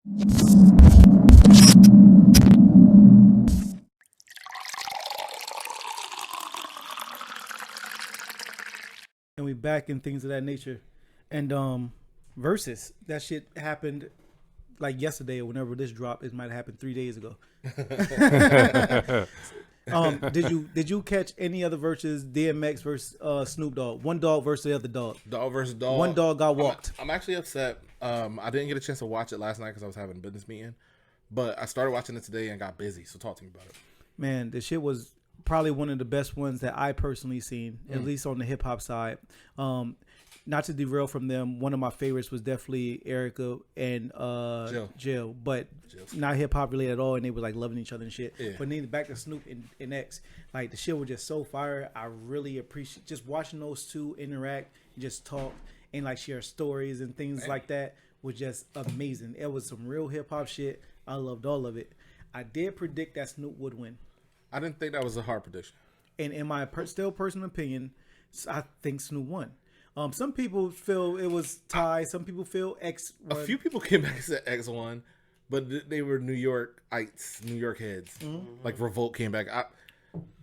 And we back and things of that nature. And versus that shit happened like yesterday or whenever this dropped. It might have happened 3 days ago. Did you catch any other versus DMX versus Snoop Dogg? One dog versus the other dog. Dog versus dog. One dog got walked. I'm actually upset. I didn't get a chance to watch it last night because I was having a business meeting. But I started watching it today and got busy. So talk to me about it. Man, the shit was probably one of the best ones that I personally seen, at least on the hip hop side. Not to derail from them, one of my favorites was definitely Erica and Jill, but not hip hop related at all, and they were like loving each other and shit. Yeah. But then back to Snoop and X, like the shit was just so fire. I really appreciate just watching those two interact, just talk, and like share stories and things like that was just amazing. It was some real hip hop shit. I loved all of it. I did predict that Snoop would win. I didn't think that was a hard prediction. And in my still personal opinion, I think Snoop won. Some people feel it was tied. Some people feel X won. A few people came back and said X won, but they were New Yorkites, New York heads. Mm-hmm. Like Revolt came back.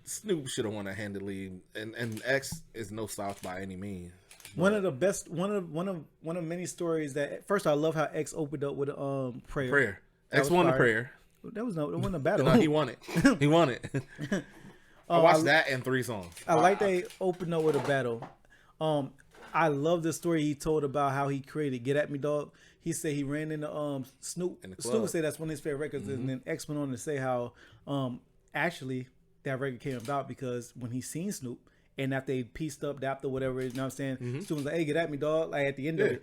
Snoop should have won that handily, and X is no slouch by any means. One of the best, one of many stories that. First, I love how X opened up with a prayer. X won the prayer. That was it wasn't a battle. No, he won it. He won it. I watched that and 3 songs. I like they opened up with a battle. I love the story he told about how he created Get At Me Dog. He said he ran into Snoop. Snoop said that's one of his favorite records. Mm-hmm. And then X went on to say how actually that record came about because when he seen Snoop and after they pieced up, dapped or whatever, you know what I'm saying? Mm-hmm. Snoop was like, hey, get at me, dog. Like at the end of it.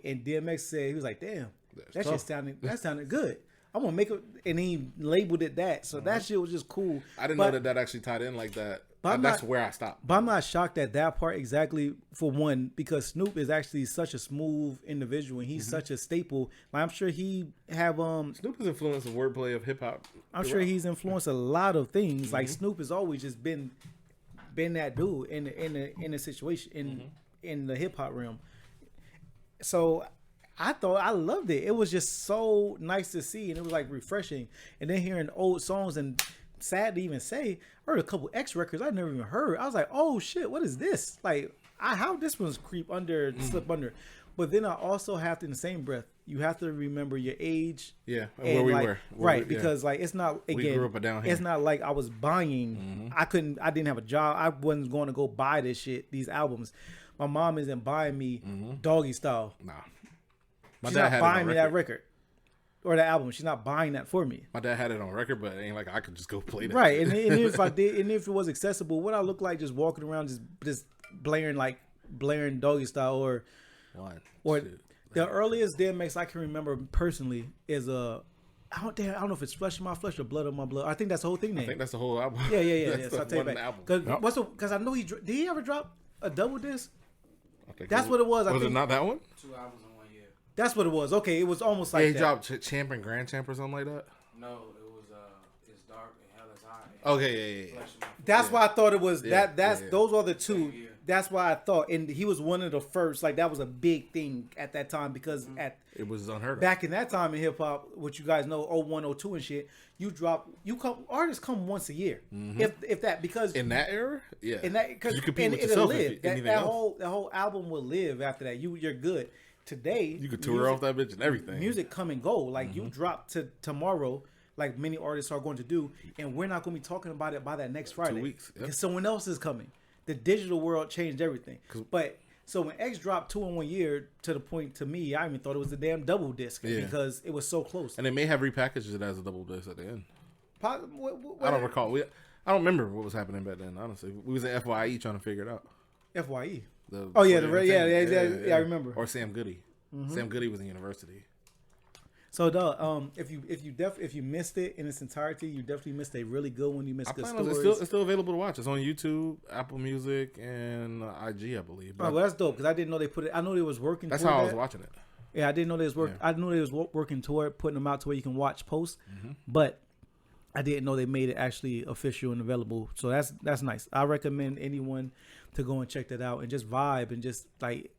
And DMX said, he was like, damn, that sounded good. I'm gonna make it, and he labeled it that. So that shit was just cool. I didn't know that actually tied in like that. That's where I stopped. But I'm not shocked at that part exactly for one, because Snoop is actually such a smooth individual and he's such a staple. Like I'm sure he have Snoop has influenced the wordplay of hip hop. I'm sure he's influenced a lot of things. Mm-hmm. Like Snoop has always just been that dude in the situation in the hip hop realm. So I loved it. It was just so nice to see, and it was like refreshing. And then hearing old songs, and sad to even say, I heard a couple X records I never even heard. I was like, oh shit, what is this? Like, how this one's slip under. But then I also have to, in the same breath, you have to remember your age. Yeah, where we were. Because like it's not, again, we grew up down here. It's not like I was buying. I didn't have a job. I wasn't going to go buy this shit, these albums. My mom isn't buying me Doggy Style. Nah. She's not buying me that record or the album. She's not buying that for me. My dad had it on record, but it ain't like I could just go play that. Right, and if I did, and if it was accessible, what I look like just walking around just blaring Doggy Style or the earliest DMX I can remember personally is I don't know if it's Flesh of My Flesh or Blood of My Blood. I think that's the whole thing. I think that's the whole album. Yeah. So I'll tell you back. Because I know did he ever drop a double disc? That's what it was. Was it not that one? 2 albums in 1 year. That's what it was. Okay, it was almost like he dropped Champ and Grand Champ or something like that. No, it was It's Dark and Hell Is High. Okay, yeah. That's why I thought it was those are the two. Yeah. That's why I thought, and he was one of the first. Like that was a big thing at that time because it was unheard of. Back in that time in hip hop, which you guys know, 01, 02 and shit. Artists come once a year, if that, because in that era, in that because you compete with yourself. Live. That whole album will live after that. You're good. Today you could tour off that bitch and everything. Music come and go. Like you drop to tomorrow, like many artists are going to do, and we're not going to be talking about it by that next Friday. 2 weeks. Because someone else is coming. The digital world changed everything. But so when X dropped 2 in 1 year, to the point to me, I even thought it was a damn double disc because it was so close. And they may have repackaged it as a double disc at the end. I don't recall. I don't remember what was happening back then. Honestly, we was in FYE trying to figure it out. FYE. I remember. Or Sam Goody. Sam Goody was in university. So, if you missed it in its entirety, you definitely missed a really good one. You missed good stories. It's still available to watch. It's on YouTube, Apple Music, and IG, I believe. Oh, well, that's dope because I didn't know they put it. I know they was working. That's how I was watching it. Yeah, I didn't know they was I knew they was working toward putting them out to where you can watch posts, but I didn't know they made it actually official and available. So that's nice. I recommend anyone to go and check that out and just vibe and just like.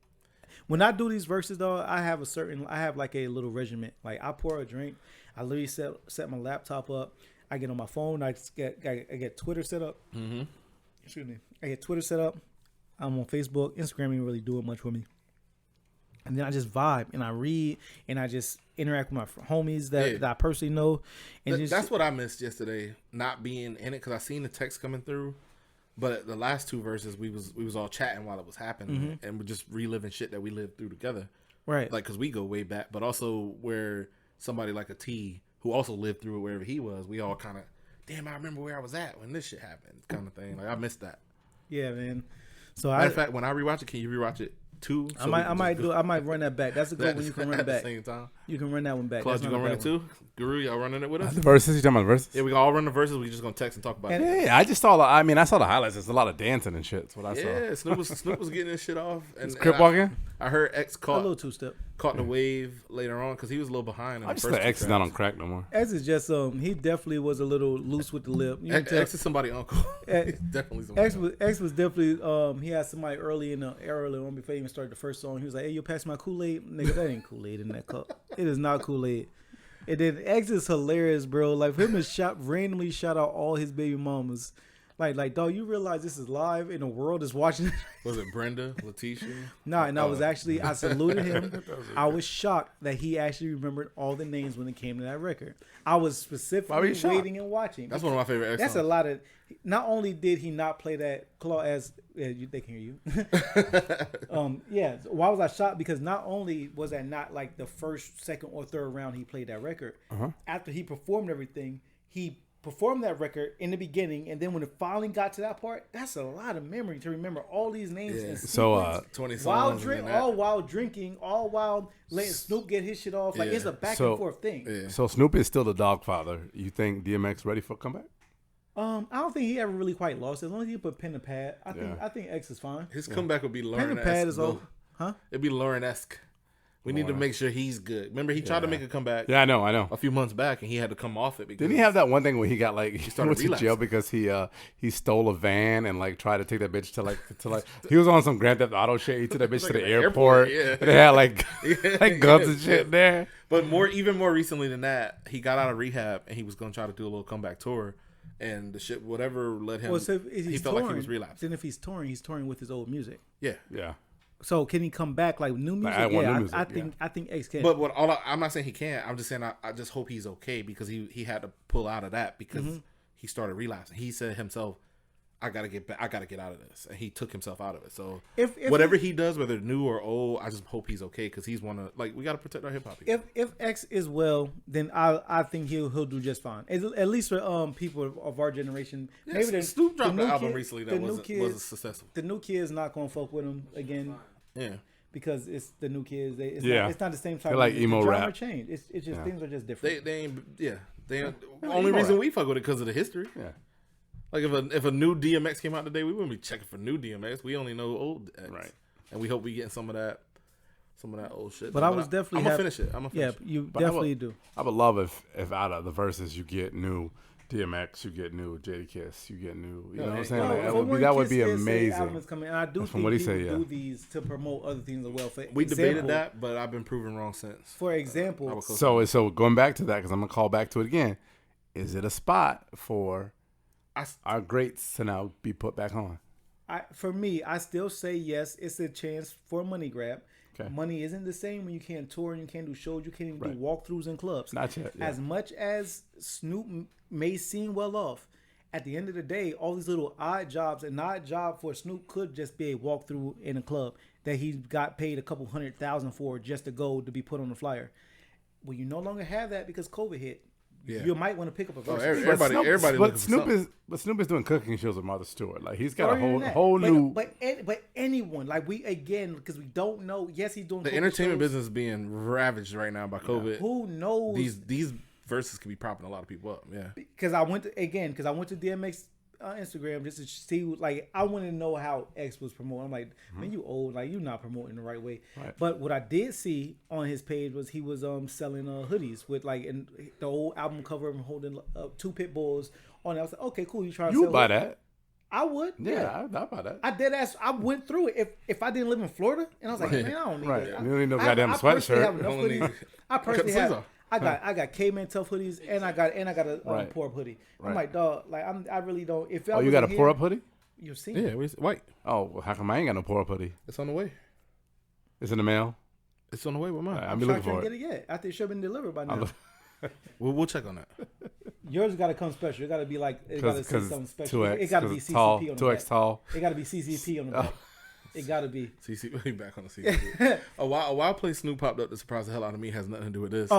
when I do these verses though, I have like a little regiment. Like I pour a drink, I literally set my laptop up. I get on my phone. I get Twitter set up. Mm-hmm. Excuse me. I get Twitter set up. I'm on Facebook. Instagram ain't really doing much for me. And then I just vibe and I read and I just interact with my homies that I personally know. And that's what I missed yesterday, not being in it, because I seen the text coming through. But the last two verses, we was all chatting while it was happening, and we're just reliving shit that we lived through together. Right. Like, because we go way back, but also where somebody like a T, who also lived through it wherever he was, we all kind of, damn, I remember where I was at when this shit happened, kind of thing. Like, I missed that. Yeah, man. So Matter of fact, when I rewatch it, can you rewatch it too? So I might run that back. That's a good one. You can run it back. At the same time. You can run that one back. Claude, you gonna run it too? Guru, y'all running it with us? The verses? You talking about the verses? Yeah, we all run the verses. We just gonna text and talk about it. Yeah, I just saw. I saw the highlights. There's a lot of dancing and shit. That's what I saw. Yeah, Snoop was getting his shit off. And Crip walking. I heard X A little two-step. caught the wave later on because he was a little behind. I just thought X is not on crack no more. X is just he definitely was a little loose with the lip. You can tell. X is somebody's uncle. Definitely somebody. X was definitely he had somebody early on before he even started the first song. He was like, "Hey, you pass my Kool-Aid, nigga. That ain't Kool-Aid in that cup. It is not Kool-Aid." And then X is hilarious, bro. Like him and randomly shout out all his baby mamas. Like, dog, you realize this is live and the world is watching. Was it Brenda, Letitia? No, and I was actually, I saluted him. I was shocked that he actually remembered all the names when it came to that record. I was specifically waiting and watching. That's one of my favorite X songs. That's a lot of. Not only did he not play that claw as they can hear you. Yeah. Why was I shocked? Because not only was that not like the first, second, or third round he played that record. After he performed everything, he performed that record in the beginning, and then when it finally got to that part, that's a lot of memory to remember all these names. Yeah. So 20 songs all while drinking, all while letting Snoop get his shit off. Like it's a back and forth thing. Yeah. So Snoop is still the dog father. You think DMX ready for a comeback? I don't think he ever really quite lost. As long as he put pen to pad, I think X is fine. His comeback would be Lauren-esque. Pen to pad is all, huh? It'd be Lauren-esque. We need to make sure he's good. Remember, he tried to make a comeback. Yeah, I know. A few months back, and he had to come off it. Because didn't he have that one thing where he got like he started went to jail because he stole a van and like tried to take that bitch to he was on some Grand Theft Auto shit. He took that bitch to the airport. Yeah. And they had like guns and shit there. But even more recently than that, he got out of rehab and he was going to try to do a little comeback tour. And the shit, whatever led him, he felt like he was relapsing. Then if he's touring with his old music. Yeah. So can he come back like new music? I think X can. But I'm not saying he can't. I'm just saying I just hope he's okay because he had to pull out of that because he started relapsing. He said himself, I gotta get back. I gotta get out of this, and he took himself out of it. So if whatever he does, whether new or old, I just hope he's okay because he's we gotta protect our hip hop. If X is well, then I think he'll do just fine. At least for people of our generation. Yeah, maybe Snoop dropped an album recently that wasn't successful. The new kids not gonna fuck with him again. Yeah. Because it's the new kids. It's not the same type. They're like emo rap. Change. It's just things are just different. They ain't. The only reason we fuck with it because of the history. Yeah. Like if a new DMX came out today, we wouldn't be checking for new DMX. We only know old X. Right. And we hope we getting some of that old shit. But I was definitely. I'm gonna finish it. Yeah, you definitely do. I would love if out of the verses you get new DMX, you get new Jadakiss, you get new. You know what I'm saying? That would be amazing. And I do think people do these to promote other things as well. We debated that, but I've been proven wrong since. For example, so going back to that because I'm gonna call back to it again. Is it a spot for our greats to now be put back on? For me, I still say yes. It's a chance for a money grab. Okay. Money isn't the same when you can't tour and you can't do shows. You can't even do walkthroughs in clubs. Not yet. Yeah. As much as Snoop may seem well off, at the end of the day, all these little odd jobs, an odd job for Snoop could just be a walkthrough in a club that he got paid a couple $100,000 for just to go to be put on the flyer. Well, you no longer have that because COVID hit. Yeah. You might want to pick up a verse. Everybody. But Snoop is doing cooking shows with Martha Stewart. Like he's got a whole new. But anyone like because we don't know. Yes, he's doing the entertainment business is being ravaged right now by COVID. Who knows? These verses could be propping a lot of people up. Yeah. Because I went to DMX Instagram just to see I wanted to know how X was promoting. I'm like, man, you old, you not promoting the right way. Right. But what I did see on his page was he was selling hoodies with in the old album cover of him holding 2 pit bulls on it. I was like, okay, cool. You trying to sell buy that? I would. Yeah, I about that. I did ask. I went through it. If I didn't live in Florida, and I was like, man, I don't need Right. it. You don't need no goddamn sweatshirt. I personally have. I got K-Man tough hoodies, and I got a pour up hoodie. I'm like, dog, like I really don't. If you got a pour up hoodie? You've seen Yeah, it. white. Oh, well, how come I ain't got no pour up hoodie? It's on the way. It's in the mail. It's on the way with mine. I'm trying looking for to get it yet. I think it should have been delivered by now. We'll check on that. Yours got to come special. It got to be like it got to say something special. 2X, it got to be CCP tall, on the 2X back. tall. It got to be CCP on the back. It got to be. CC back on the CC. A wild play Snoop popped up to surprise the hell out of me. Has nothing to do with this.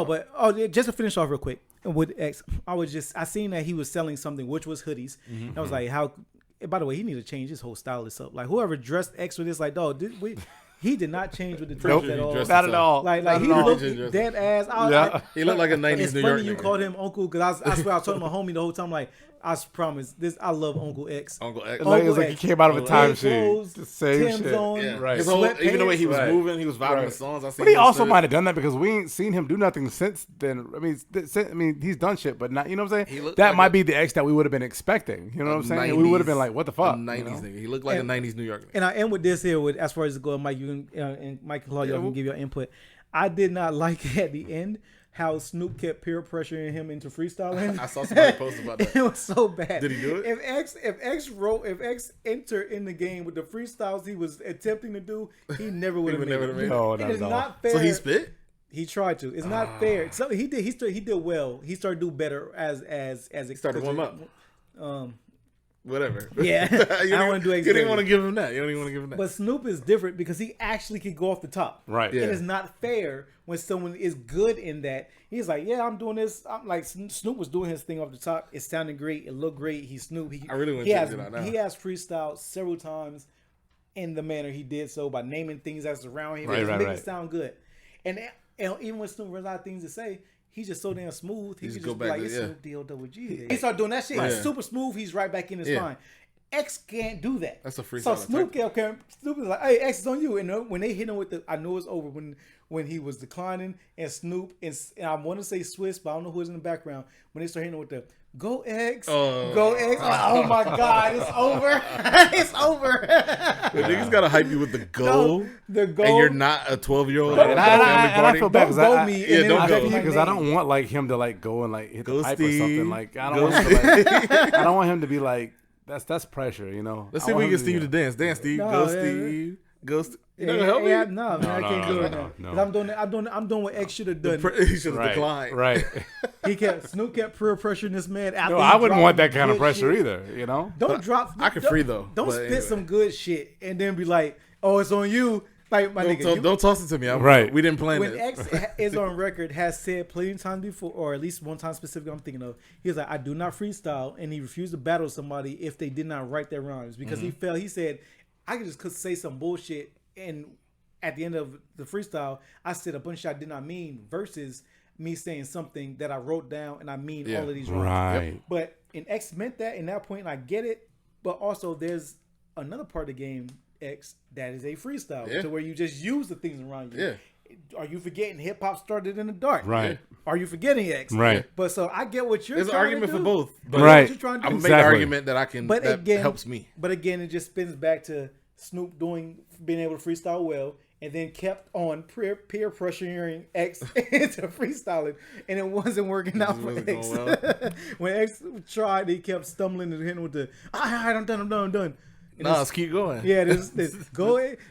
Just to finish off real quick with X, I seen that he was selling something which was hoodies. And I was like, how? By the way, he need to change his whole style this up. Like whoever dressed X with this, like dog, he did not change with the dress at all. Not at all. Like he looked dead ass. He looked like a 90s it's New funny York you nigga. called him Uncle because I swear I told my homie the whole time like I promise this I love Uncle X. Uncle X. Like, it was like he came out of a time clothes, sheet. The same Tim's shit. on, Yeah. Right. His whole, even the way he was Right. moving, he was vibing the songs. But he also might have done that because we ain't seen him do nothing since then. I mean, he's done shit, but not. You know what I'm saying? That might be the X that we would have been expecting. You know what I'm saying? We would have been like, what the fuck? 90s nigga. He looked like a 90s New York nigga. And I end with this here with as far as it goes, Mike, you can and Mike and Claudia can give your input. I did not like at the end how Snoop kept peer pressuring him into freestyling. I saw somebody post about that. It was so bad. Did he do it? If X entered in the game with the freestyles he was attempting to do, he never would have made it. No, It not is at all. not fair. So he spit? He tried to. It's not fair. So he did well. He started to do better as it Started to warm up. Whatever. Yeah. I don't want to do X. You didn't want to give him that. You don't even want to give him that. But Snoop is different because he actually can go off the top. Right. Yeah. It is not fair when someone is good in that. He's like, yeah, I'm doing this. I'm like, Snoop was doing his thing off the top. It sounded great. It looked great. He's Snoop. I really want to check it out now. He has freestyled several times in the manner he did so by naming things that's around him. Making it sound good. And even when Snoop runs out of things to say, he's just so damn smooth. He can just be like, it's Snoop D-O-double-G. He started doing that shit. He's super smooth. He's right back in his spine. X can't do that. That's a freestyle. So Snoop is like, hey, X is on you. And when they hit him with I know it's over when he was declining and Snoop and I want to say Swiss, but I don't know who's in the background. When they start hitting him with the go X, go X. Oh my God, it's over. It's over. The niggas gotta hype you with the goal. The goal. And you're not a 12-year-old. And I feel bad because I don't want like him to like go and like hit the pipe or something. Like I don't want him to, like, I don't want him to be like that's pressure, you know. Let's see if we can get Steve to dance. Dance, Steve. Go, Steve. Go, Steve. You not gonna help me? No, man, I can't do it now. Because I'm doing what X should have done. He should have declined. Right. Snoop kept peer pressuring this man. No, I wouldn't want that kind of pressure either, you know? I can free though. Don't spit some good shit and then be like, oh, it's on you. Like my nigga. Don't toss it to me. Right. We didn't plan when this. X is on record, has said plenty of times before, or at least one time specifically I'm thinking of, he was like, I do not freestyle, and he refused to battle somebody if they did not write their rhymes because he said, I could just say some bullshit and at the end of the freestyle, I said a bunch of shit I did not mean versus me saying something that I wrote down and I mean all of these rhymes. Right. Yep. But in X meant that in that point, and I get it, but also there's another part of the game, X, that is a freestyle to where you just use the things around you. Yeah. Are you forgetting hip hop started in the dark? Right. Are you forgetting X? Right. But so I get what you're There's an trying argument to do. for both. But Right. what you're trying to do. I'm gonna make an argument that I can that helps me. But again, it just spins back to Snoop being able to freestyle well, and then kept on peer pressuring X into freestyling, and it wasn't working out for X. Well. When X tried, he kept stumbling and hitting with the, all right, I'm done. No, let's keep going. Yeah, this go X,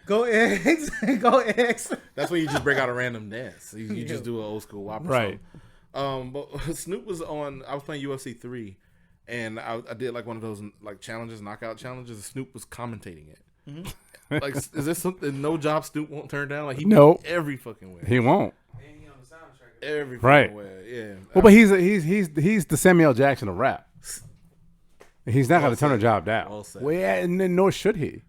go X. That's when you just break out a random dance. You just do an old school whopper. Right. Song. But Snoop was on. I was playing UFC 3, and I did like one of those like challenges, knockout challenges. And Snoop was commentating it. Mm-hmm. Like, is this something? No job Snoop won't turn down. Like he every fucking way. He won't. And he on the soundtrack. Every fucking way. Yeah. Well, but he's the Samuel Jackson of rap. He's not going to turn a job down. Well, yeah, and nor should he.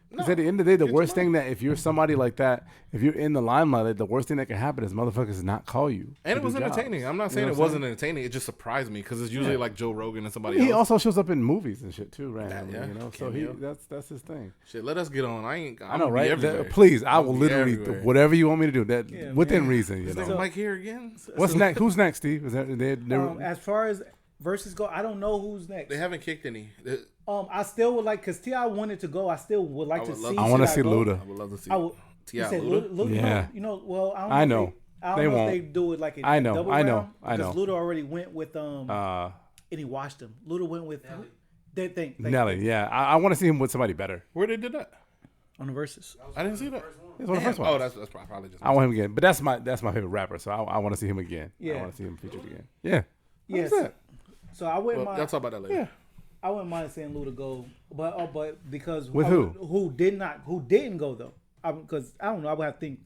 Because at the end of the day, the worst thing that if you're somebody like that, if you're in the limelight, the worst thing that can happen is motherfuckers not call you. And it was entertaining. I'm not saying it wasn't entertaining. It just surprised me because it's usually like Joe Rogan and somebody else. He also shows up in movies and shit too, randomly. Yeah, you know, so that's his thing. Shit, let us get on. I know, right? Please, I will literally whatever you want me to do. That within reason. You know. Mike here again. What's next? Who's next, Steve? Is that as far as Verzuz go. I don't know who's next. They haven't kicked any. I still would like because T.I. wanted to go. I still would like to see. I want to see Luda. I would love to see. T.I. Luda. Yeah. Well, I know. I don't know if they do it like a double round. Because Luda already went with and he watched him. Luda went with Nelly. Yeah, I want to see him with somebody better. Where they did that? On the Verzuz. I didn't see that. It's one of the first ones. Oh, that's probably just. I want him again, but that's my favorite rapper, so I want to see him again. Yeah. I want to see him featured again. Yeah. Yes. So I wouldn't mind. Y'all talk about that later. Yeah. I wouldn't mind seeing Luda go, but because with who didn't go though? Because I don't know. I would have to think,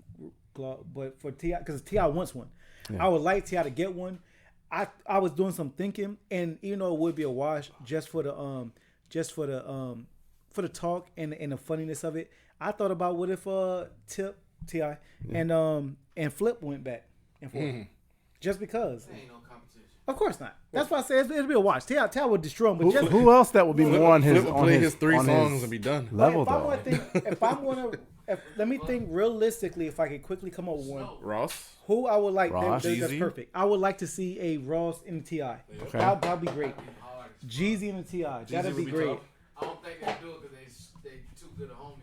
but for T.I. because T.I. wants one. Yeah. I would like T.I. to get one. I was doing some thinking, and it would be a wash just for the talk and the funniness of it. I thought about what if Tip T.I. and Flip went back and forth, just because. There ain't no competition. Of course not. That's why I said it'll be a watch. T.I. would destroy him. But who else that would be more on his his 3 songs and be done level though? Let me think realistically. If I could quickly come up with one, Ross. Who I would like. Ross. That's perfect. I would like to see a Ross and T.I. Okay. That'd be great. Jeezy and T.I. That'd be great. Tough. I don't think they do it because they too good of homies.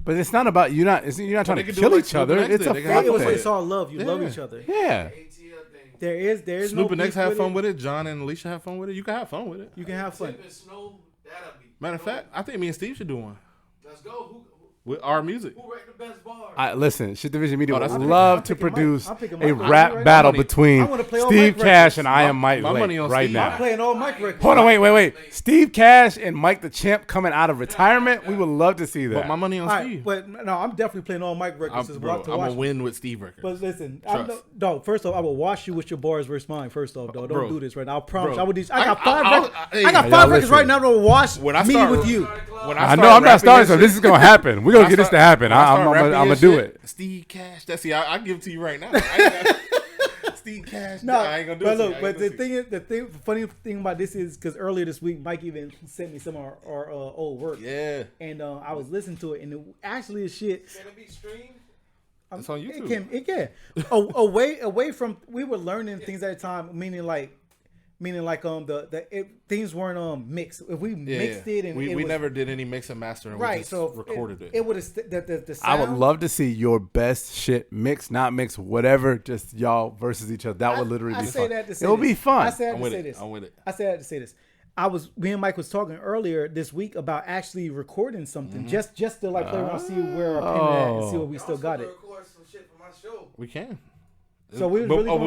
But it's not about you're not trying to kill each other. It's a fun thing. It's all love. You love each other. Yeah. There is Snoop no and X have fun with it. John and Alicia have fun with it. You can have fun with it. You can have fun. Matter of fact, I think me and Steve should do one. Let's go. With our music. Who wrote the best bars? Listen, Shit Division Media would love to produce a rap rap battle between Steve Cash and I Am Mike right now. I'm playing all Mike records. Hold on, wait. Steve Cash and Mike the Champ coming out of retirement. We would love to see that. But my money on Steve. But no, I'm definitely playing all Mike records. I'm gonna win with Steve records. But listen, first off, I will wash you with your bars versus mine. First off, though, don't do this right now. I promise. I got 5 records. I got 5 records right now to wash me with you. I know I'm not starting, so this is gonna happen. We're gonna get this to happen. I'm gonna do it. Steve Cash. I give it to you right now. Steve Cash. No, I ain't gonna do it. Look, but the funny thing about this is because earlier this week, Mike even sent me some of our old work. Yeah. And I was listening to it, and it actually is shit. Can it be streamed? It's on YouTube. It can. away from we were learning things at a time, meaning like things weren't mixed. If we mixed it and we never did any mix and master, and we just recorded it. It would have the sound. I would love to see your best shit mix, not mix, whatever. Just y'all versus each other. That would literally be fun. It'll be fun. I said to say this. I'm with it. I said to say this. Me and Mike was talking earlier this week about actually recording something, just to like play around, see where our pen at, and see what we still got it. Record some shit for my show. We can. So we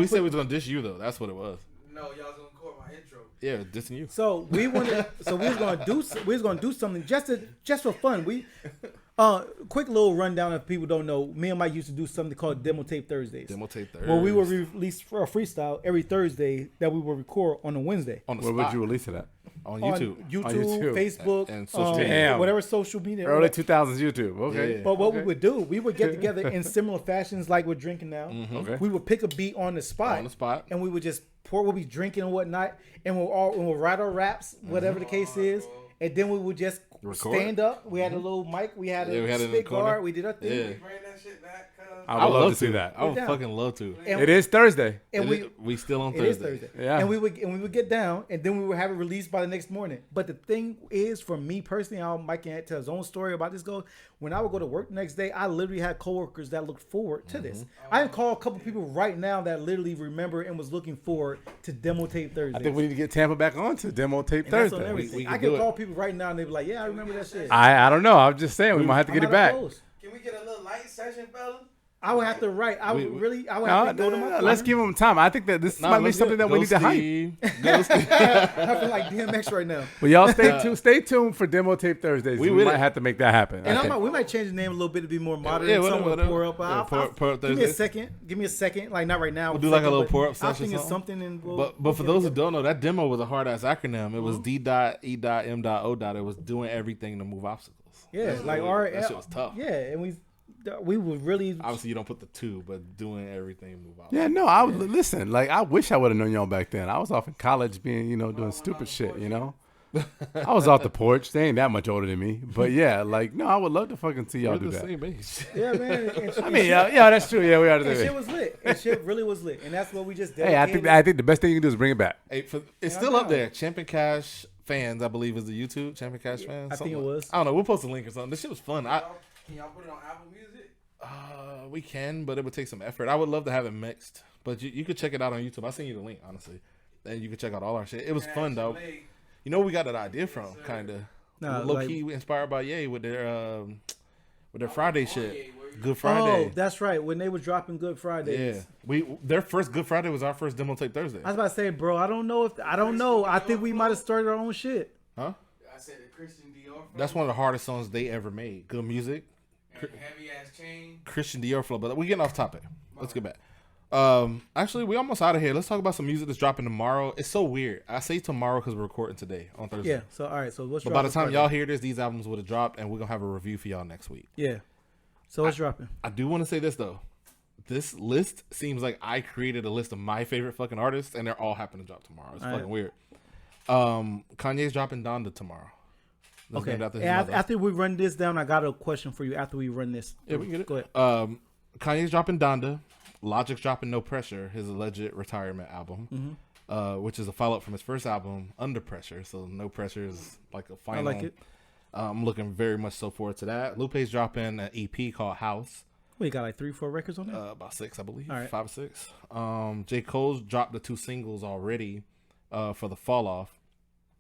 said we was gonna dish you though. That's what it was. No, y'all was gonna record my intro. Yeah, dissing you. So we was gonna do something just for fun. Quick little rundown if people don't know. Me and Mike used to do something called Demo Tape Thursdays. Where we would release a freestyle every Thursday that we would record on a Wednesday. Where would you release it at? On YouTube. On YouTube, Facebook, and social media. Whatever social media. Early 2000s YouTube. Okay. Yeah. But what we would do, we would get together in similar fashions like we're drinking now. Okay. We would pick a beat on the spot. And we would just we'll be drinking and whatnot, and we'll write our raps, whatever the case is, and then we would just stand up. We had a little mic. We had a spit guard. We did our thing. Yeah. Bring that shit back, cuz. I would love to see that. I would fucking love to. And it is Thursday. And we still on Thursday. Thursday. It is Thursday. Yeah. And we would get down, and then we would have it released by the next morning. But the thing is, for me personally, how Mike can tell his own story about this goes. When I would go to work the next day, I literally had coworkers that looked forward to this. I can call a couple people right now that literally remember and was looking forward to Demo Tape Thursday. I think we need to get Tampa back on to Demo Tape Thursday. I can call people right now and they be like, "Yeah, I remember that shit." I don't know. I'm just saying we might have to get it back. Can we get a little light session, fellas? I would have to write. I would have to go to my. Let's give them time. I think that this might be something that we need to hype. I feel like DMX right now. Well, y'all stay tuned for Demo Tape Thursdays. We might have to make that happen. And we might change the name a little bit to be more modern. Yeah, whatever. Pour up. Give me a second. Give me a second. Like not right now. We'll do like a little pour up session. I think it's something. And but for those who don't know, that demo was a hard ass acronym. It was D.E.M.O. It was doing everything to move obstacles. Yeah, like that shit was tough. Yeah, and we would really obviously you don't put the 2, but doing everything move out. Yeah, no, I would listen. Like I wish I would have known y'all back then. I was off in college, being doing stupid shit. I was off the porch. They ain't that much older than me, but yeah, like no, I would love to fucking see y'all We're do the that. same age. Yeah, man. I mean, yeah, that's true. Yeah, we are the And same shit age. was lit. And shit really was lit. And that's what we just did. Hey, I think the best thing you can do is bring it back. Hey, it's Yeah, still I up know. there. Champion Cash fans, I believe, is the YouTube Champion Cash fans. I think it was. I don't know. We'll post a link or something. This shit was fun. Can y'all put it on Apple Music? We can, but it would take some effort. I would love to have it mixed, but you could check it out on YouTube. I'll send you the link, honestly, and you can check out all our shit. It was fun though. You know where we got that idea from, kind of. Nah, low like- key inspired by Ye with their Friday shit. Good Oh, Friday. that's right. When they were dropping Good Fridays. Yeah, their first Good Friday was our first demo tape Thursday. I was about to say, bro, I don't know. I think we might have started our own shit. Huh? I said the Christian Dior. That's one of the hardest songs they ever made. Good music. Heavy ass chain. Christian Dior flow, but we're getting off topic. Let's get back. Actually, we almost out of here. Let's talk about some music that's dropping tomorrow. It's so weird. I say tomorrow because we're recording today on Thursday. Yeah. So all right. So what's But by the time y'all hear this, these albums would have dropped, and we're gonna have a review for y'all next week. Yeah. So what's dropping? I do want to say this though. This list seems like I created a list of my favorite fucking artists, and they're all happening to drop tomorrow. It's fucking weird. Kanye's dropping Donda tomorrow. That's Okay. named after his And mother. after we run this down, I got a question for you. After we run this, Yeah, we can get it. Go ahead. Kanye's dropping Donda. Logic's dropping No Pressure, his alleged retirement album, which is a follow-up from his first album, Under Pressure. So No Pressure is like a final. I like it. I'm looking very much so forward to that. Lupe's dropping an EP called House. We got like 3-4 records on there. About 6, I believe. All right. 5 or 6. J. Cole's dropped the 2 singles already for the Fall Off.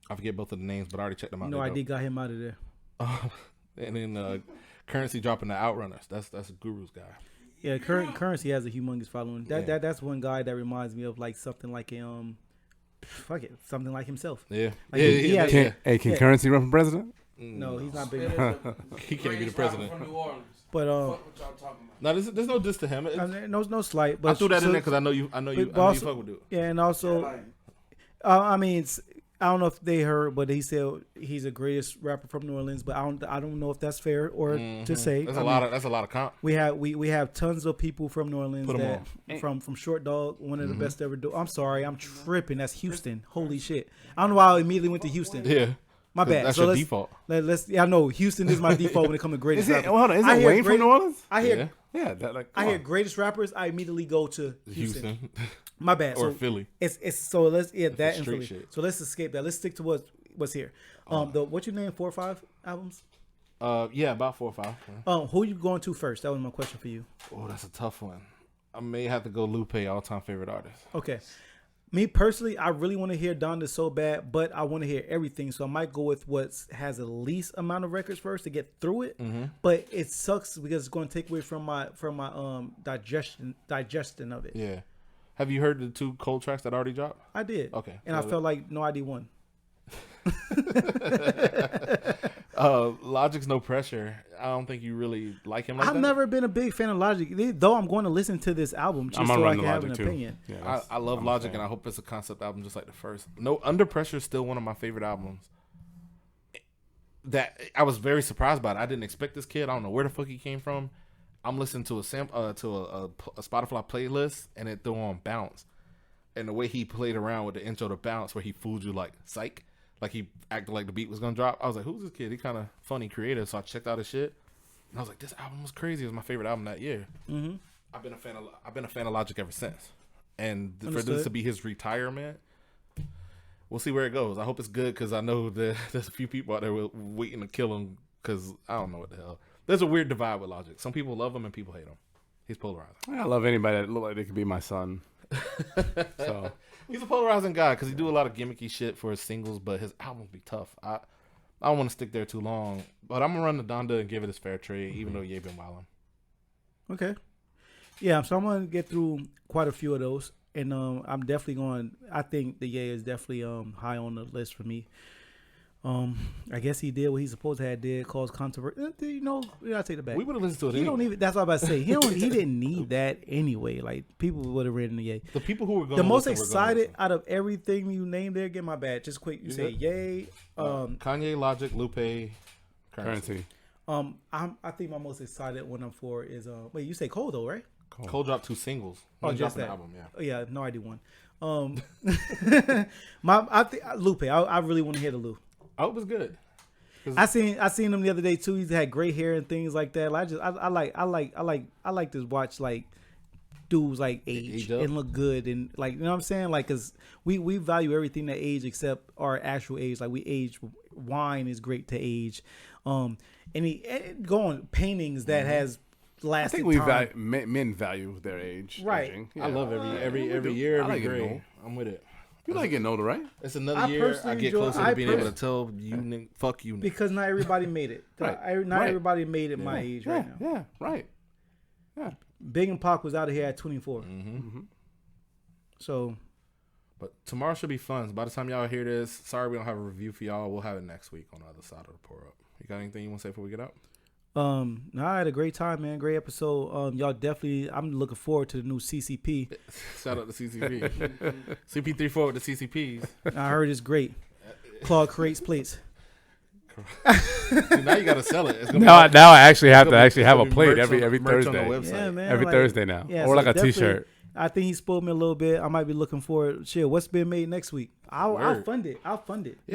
I forget both of the names, but I already checked them out. No They're ID got him out of there. dope. And then Currency dropping the Outrunners. That's Guru's guy. Yeah, Currency has a humongous following. That's one guy that reminds me of like something like something like himself. Yeah. Like yeah, he yeah, has- yeah. Can Currency run for president? No, he's not big. He can't be the president. From New Orleans. But Fuck what y'all talking about. No, there's no diss to him. no slight. But I threw that in so- there because I know you but also- fuck with it. Yeah, and also, I mean, I don't know if they heard, but he said he's the greatest rapper from New Orleans. But I don't know if that's fair or to say. That's I a mean, lot of comp. We have tons of people from New Orleans Put 'em that from Short Dog, one of the best ever do. I'm sorry, I'm tripping. That's Houston. Holy shit! I don't know why I immediately went to Houston. Yeah. My bad. That's So your let's- default. Let's. Yeah, I know Houston is my default when it comes to greatest Is it? rappers. Hold on. Is I it hear Wayne from New Orleans? I hear. Yeah. Yeah. That, like, I come hear on. greatest rappers. I immediately go to Houston. Houston My bad. or So Philly. it's so let's that and street Philly. shit. So let's escape that. Let's stick to what's here. What you name 4 or 5 albums? Yeah, about 4 or 5. Who you going to first? That was my question for you. Oh, that's a tough one. I may have to go Lupe, all-time favorite artist. Okay. Me personally, I really want to hear Donda so bad, but I want to hear everything. So I might go with what has the least amount of records first to get through it. But it sucks because it's going to take away from my digestion of it. Yeah. Have you heard the 2 Cole tracks that already dropped? I did. Okay. And I felt like No ID won. Logic's No Pressure. I don't think you really like him like I've that. never been a big fan of Logic, though I'm going to listen to this album just I'm so gonna I run can the have an Logic too. opinion. Yeah, I love I'm Logic, saying. and I hope it's a concept album just like the first. No, Under Pressure is still one of my favorite albums. That I was very surprised by it. I didn't expect this kid. I don't know where the fuck he came from. I'm listening to a Spotify playlist, and it threw on Bounce. And the way he played around with the intro to Bounce, where he fooled you like psych, like he acted like the beat was gonna drop. I was like, "Who's this kid? He kind of funny, creative." So I checked out his shit, and I was like, "This album was crazy. It was my favorite album that year." Mm-hmm. I've been a fan of Logic ever since, and for this Understood. to be his retirement, we'll see where it goes. I hope it's good because I know that there's a few people out there waiting to kill him because I don't know what the hell. There's a weird divide with Logic. Some people love him and people hate him. He's polarizing. I love anybody that look like they could be my son. So He's a polarizing guy because he do a lot of gimmicky shit for his singles, but his albums be tough. I don't want to stick there too long, but I'm gonna run the Donda and give it his fair trade, even though Ye been wilding. Okay. Yeah, so I'm going to get through quite a few of those. And I'm definitely going, I think the Ye is definitely high on the list for me. I guess he did what he's supposed to have did, cause controversy. You know, I take it back. We would have listened to it. He Anyway. don't even. That's what I'm about to say. He didn't need that anyway. Like people would have written the Ye. The people who were going The most excited out of everything you named there. Get my bad. Just quick. You say good? Ye. Kanye, Logic, Lupe, Currency. I think my most excited one I'm for is wait. You say Cole though, right? Cole dropped 2 singles. Oh, He just dropped an that. album, yeah. Oh, yeah, no idea one. I think Lupe. I really want to hear the Lu. I hope it's good. I seen him the other day too. He's had gray hair and things like that. Like, I like to watch like dudes like age and look good and like, you know what I'm saying? Like, cause we value everything that age except our actual age. Like we age. Wine is great to age. And go on paintings that has lasted. I think men value their age. Right. Yeah. I love every year. Every grade. I'm with it. You like getting older, right? It's another year. I get closer to being able to tell you, fuck you. Because not everybody made it. Right. Not everybody made it my age right now. Yeah, right. Yeah. Big and Pac was out of here at 24. Mm-hmm. So. But tomorrow should be fun. By the time y'all hear this, sorry we don't have a review for y'all. We'll have it next week on the other side of the pour up. You got anything you want to say before we get out? No, I had a great time, man. Great episode. Y'all definitely. I'm looking forward to the new CCP. Shout out to CCP. CP34 with the CCPs. I heard it's great. Claude creates plates. See, now you gotta sell it. Now I actually have to have a plate every Thursday. Yeah, man. Every Thursday now, or like a T-shirt. I think he spoiled me a little bit. I might be looking for it. Shit, what's been made next week? I'll fund it. Yeah,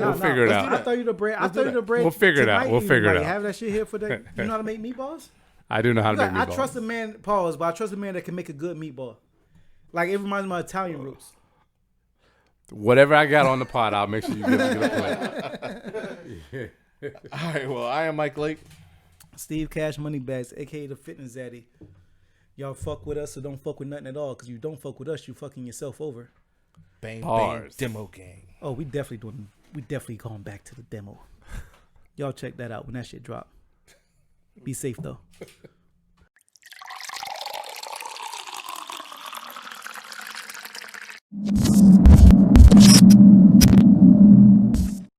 we'll figure it out. I throw you the bread. We'll figure it out. We'll figure it out. Have that shit here for that. You know how to make meatballs? I do know how to make meatballs. I trust a man. Pause. But I trust a man that can make a good meatball. Like it reminds me of my Italian roots. Whatever I got on the pot, I'll make sure you get a plate. All right. Well, I am Mike Lake. Steve Cash Moneybags, aka the Fitness Zaddy. Y'all fuck with us or don't fuck with nothing at all. Because you don't fuck with us, you fucking yourself over. Bang, bang, demo gang. Oh, we definitely going back to the demo. Y'all check that out when that shit drop. Be safe, though.